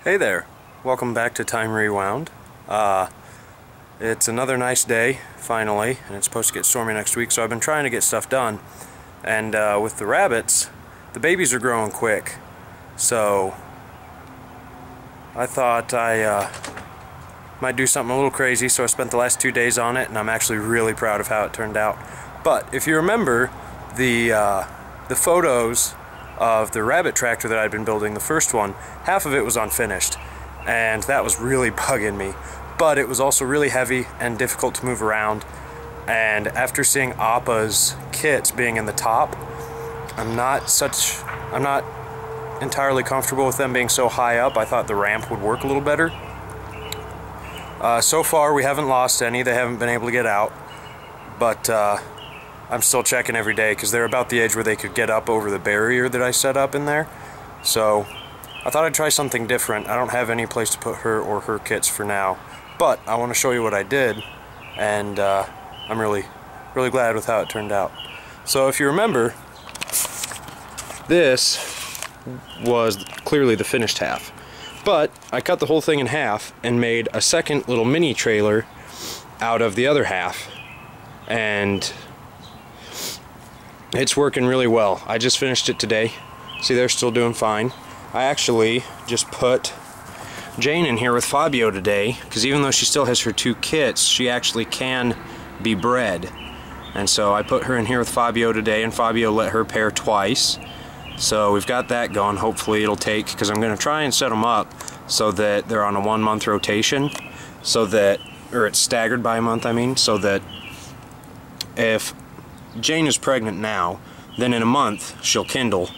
Hey there, welcome back to Time Rewound. It's another nice day, finally, and it's supposed to get stormy next week, so I've been trying to get stuff done. And with the rabbits, the babies are growing quick, so I thought I might do something a little crazy, so I spent the last 2 days on it, and I'm actually really proud of how it turned out. But if you remember the photos of the rabbit tractor that I'd been building, the first one, half of it was unfinished, and that was really bugging me. But it was also really heavy and difficult to move around, and after seeing Appa's kits being in the top, I'm not entirely comfortable with them being so high up. I thought the ramp would work a little better. So far we haven't lost any, they haven't been able to get out, but I'm still checking every day because they're about the age where they could get up over the barrier that I set up in there. So I thought I'd try something different. I don't have any place to put her or her kits for now, but I want to show you what I did, and I'm really glad with how it turned out. So if you remember, this was clearly the finished half, but I cut the whole thing in half and made a second little mini trailer out of the other half, and it's working really well. I just finished it today. See, they're still doing fine. I actually just put Jane in here with Fabio today, because even though she still has her 2 kits, she actually can be bred. And so I put her in here with Fabio today, and Fabio let her pair twice. So we've got that going. Hopefully it'll take, because I'm going to try and set them up so that they're on a 1-month rotation, so that, or it's staggered by a month, I mean, so that if Jane is pregnant now, then in a month she'll kindle,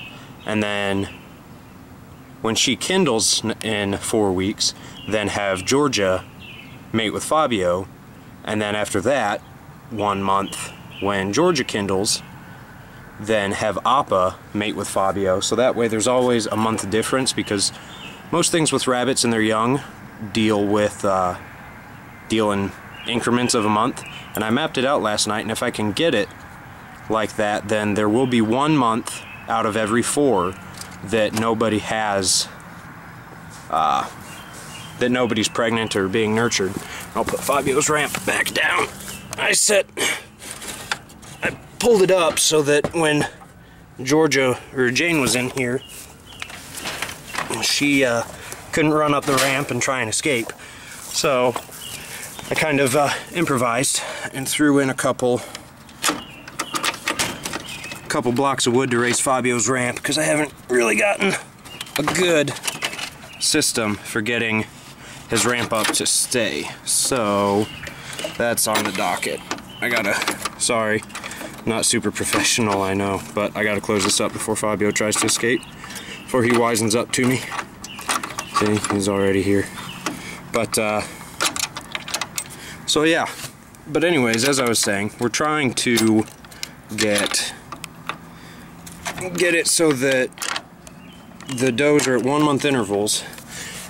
and then when she kindles in 4 weeks, then have Georgia mate with Fabio, and then after that 1 month when Georgia kindles, then have Appa mate with Fabio. So that way there's always a month difference, because most things with rabbits and they're young deal in increments of a month, and I mapped it out last night, and if I can get it like that, then there will be 1 month out of every 4 that nobody has, that nobody's pregnant or being nurtured. I'll put Fabio's ramp back down. I pulled it up so that when Georgia or Jane was in here, she couldn't run up the ramp and try and escape. So I kind of improvised and threw in a couple blocks of wood to raise Fabio's ramp, because I haven't really gotten a good system for getting his ramp up to stay. So that's on the docket. Sorry, not super professional, I know, but I gotta close this up before Fabio tries to escape, before he wisens up to me. See, he's already here. But so yeah, but anyways, as I was saying, we're trying to get it so that the does are at 1 month intervals,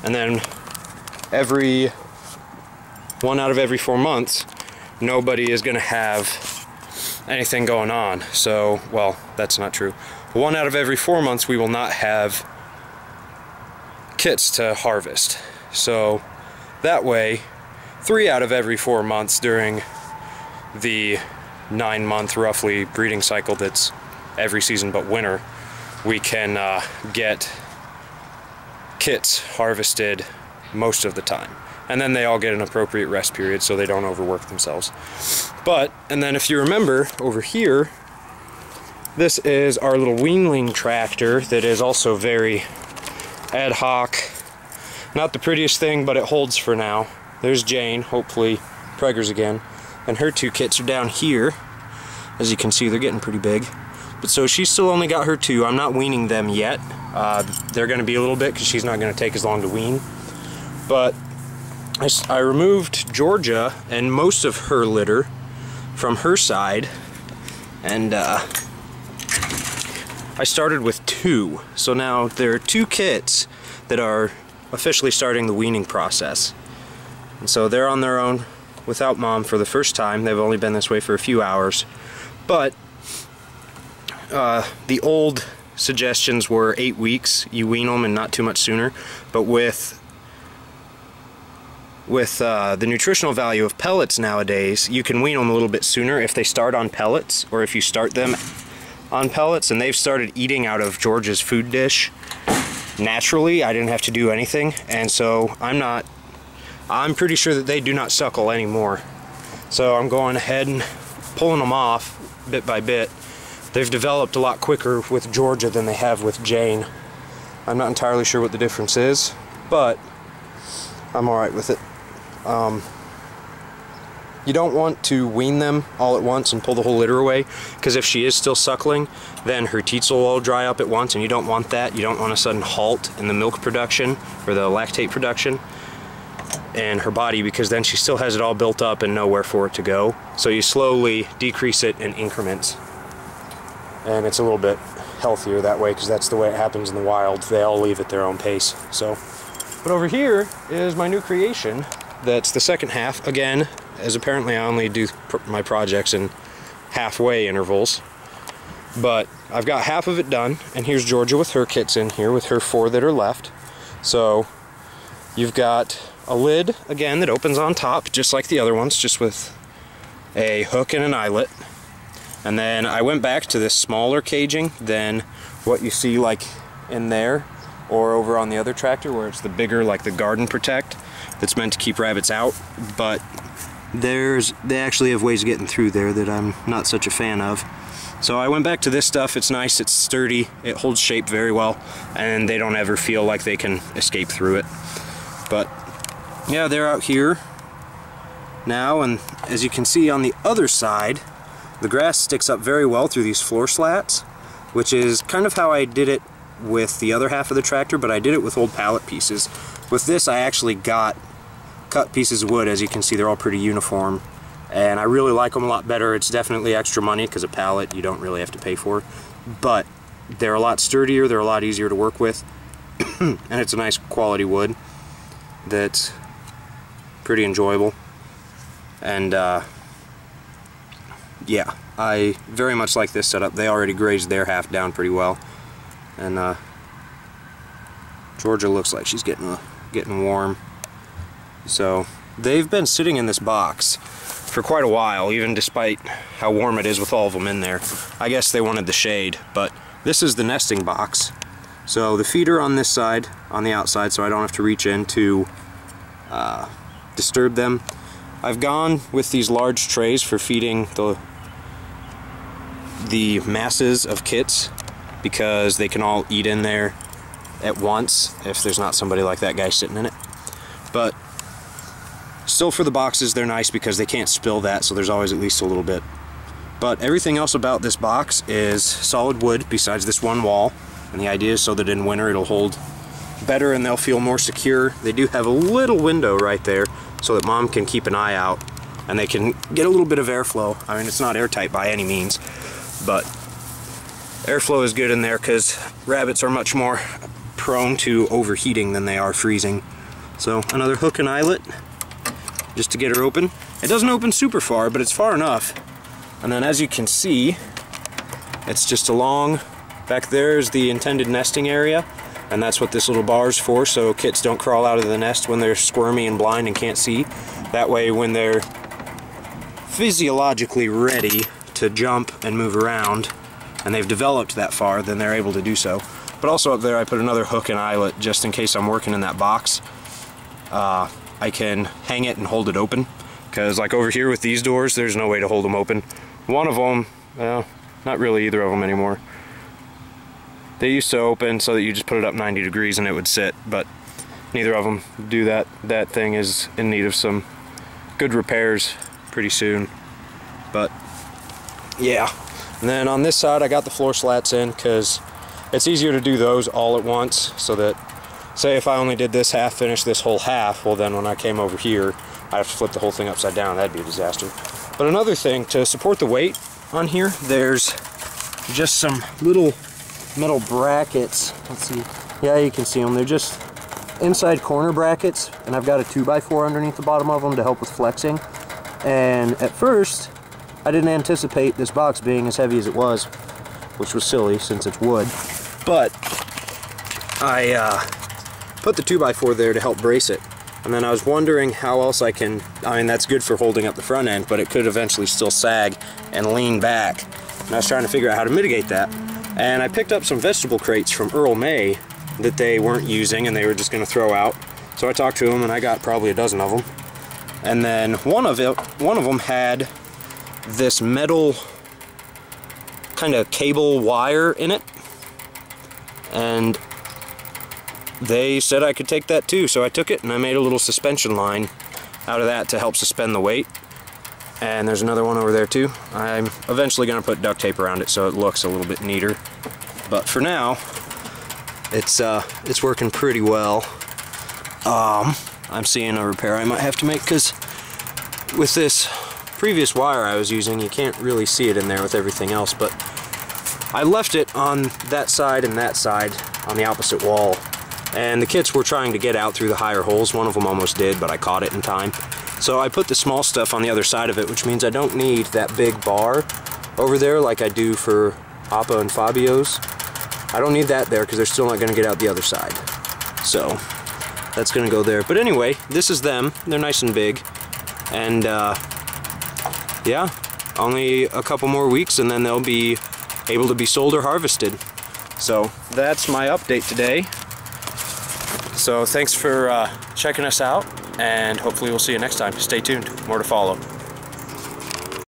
and then every 1 out of every 4 months nobody is going to have anything going on. So, well, that's not true. 1 out of every 4 months we will not have kits to harvest. So that way 3 out of every 4 months during the 9-month roughly breeding cycle that's every season but winter, we can get kits harvested most of the time, and then they all get an appropriate rest period so they don't overwork themselves. And then if you remember over here, this is our little weanling tractor that is also very ad hoc. Not the prettiest thing, but it holds for now. There's Jane, hopefully preggers again, and her 2 kits are down here. As you can see, they're getting pretty big. But so she's still only got her 2. I'm not weaning them yet. They're going to be a little bit, because she's not going to take as long to wean. But I removed Georgia and most of her litter from her side, and I started with 2. So now there are 2 kits that are officially starting the weaning process. And so they're on their own without mom for the first time. They've only been this way for a few hours. But the old suggestions were 8 weeks, you wean them and not too much sooner. But with with the nutritional value of pellets nowadays, you can wean them a little bit sooner if they start on pellets, or if you start them on pellets. And they've started eating out of Georgia's food dish naturally. I didn't have to do anything, and so I'm pretty sure that they do not suckle anymore. So I'm going ahead and pulling them off bit by bit. They've developed a lot quicker with Georgia than they have with Jane. I'm not entirely sure what the difference is, but I'm alright with it. You don't want to wean them all at once and pull the whole litter away, because if she is still suckling, then her teats will all dry up at once, and you don't want that. You don't want a sudden halt in the milk production or the lactate production in her body, because then she still has it all built up and nowhere for it to go. So you slowly decrease it in increments, and it's a little bit healthier that way, because that's the way it happens in the wild. They all leave at their own pace. So, but over here is my new creation. That's the second half. Again, as apparently I only do my projects in halfway intervals, but I've got half of it done, and here's Georgia with her kits in here with her 4 that are left. So you've got a lid again that opens on top just like the other ones, just with a hook and an eyelet. And then I went back to this smaller caging than what you see like in there or over on the other tractor, where it's the bigger, like the Garden Protect, that's meant to keep rabbits out. But they actually have ways of getting through there that I'm not such a fan of. So I went back to this stuff. It's nice, it's sturdy, it holds shape very well, and they don't ever feel like they can escape through it. But yeah, they're out here now, and as you can see on the other side, the grass sticks up very well through these floor slats, which is kind of how I did it with the other half of the tractor, but I did it with old pallet pieces. With this, I actually got cut pieces of wood. As you can see, they're all pretty uniform, and I really like them a lot better. It's definitely extra money, because a pallet you don't really have to pay for, but they're a lot sturdier, they're a lot easier to work with, and it's a nice quality wood that's pretty enjoyable. And yeah, I very much like this setup. They already grazed their half down pretty well, and Georgia looks like she's getting warm. So they've been sitting in this box for quite a while, even despite how warm it is with all of them in there. I guess they wanted the shade, but this is the nesting box. So the feeder on this side, on the outside, so I don't have to reach in to disturb them. I've gone with these large trays for feeding the masses of kits, because they can all eat in there at once if there's not somebody like that guy sitting in it. But still, for the boxes, they're nice because they can't spill that, so there's always at least a little bit. But everything else about this box is solid wood besides this one wall, and the idea is so that in winter it'll hold better and they'll feel more secure. They do have a little window right there so that Mom can keep an eye out and they can get a little bit of airflow. I mean, it's not airtight by any means, but airflow is good in there because rabbits are much more prone to overheating than they are freezing. So another hook and eyelet just to get her open. It doesn't open super far, but it's far enough. And then as you can see, it's just along back there is the intended nesting area, and that's what this little bar is for, so kits don't crawl out of the nest when they're squirmy and blind and can't see. That way, when they're physiologically ready to jump and move around, and they've developed that far, then they're able to do so. But also up there I put another hook and eyelet just in case I'm working in that box. I can hang it and hold it open, because like over here with these doors, there's no way to hold them open. One of them, well, not really either of them anymore. They used to open so that you just put it up 90 degrees and it would sit, but neither of them do that. That thing is in need of some good repairs pretty soon. But yeah, and then on this side I got the floor slats in because it's easier to do those all at once, so that say if I only did this half, finish this whole half, well then when I came over here I have to flip the whole thing upside down. That'd be a disaster. But another thing, to support the weight on here, there's just some little metal brackets. Let's see. Yeah, you can see them. They're just inside corner brackets, and I've got a 2x4 underneath the bottom of them to help with flexing. And at first, I didn't anticipate this box being as heavy as it was, which was silly since it's wood. But I put the 2x4 there to help brace it. And then I was wondering how else I mean, that's good for holding up the front end, but it could eventually still sag and lean back. And I was trying to figure out how to mitigate that. And I picked up some vegetable crates from Earl May that they weren't using and they were just going to throw out. So I talked to them and I got probably a dozen of them. And then one of them had this metal kind of cable wire in it. And they said I could take that too, so I took it and I made a little suspension line out of that to help suspend the weight. And there's another one over there too. I'm eventually going to put duct tape around it so it looks a little bit neater. But for now, it's working pretty well. I'm seeing a repair I might have to make, because with this previous wire I was using, you can't really see it in there with everything else, but I left it on that side and that side on the opposite wall. And the kits were trying to get out through the higher holes. One of them almost did, but I caught it in time. So I put the small stuff on the other side of it, which means I don't need that big bar over there like I do for Appa and Fabio's. I don't need that there because they're still not going to get out the other side. So that's going to go there. But anyway, this is them. They're nice and big. And yeah, only a couple more weeks and then they'll be able to be sold or harvested. So that's my update today. So thanks for checking us out, and hopefully we'll see you next time. Stay tuned, more to follow.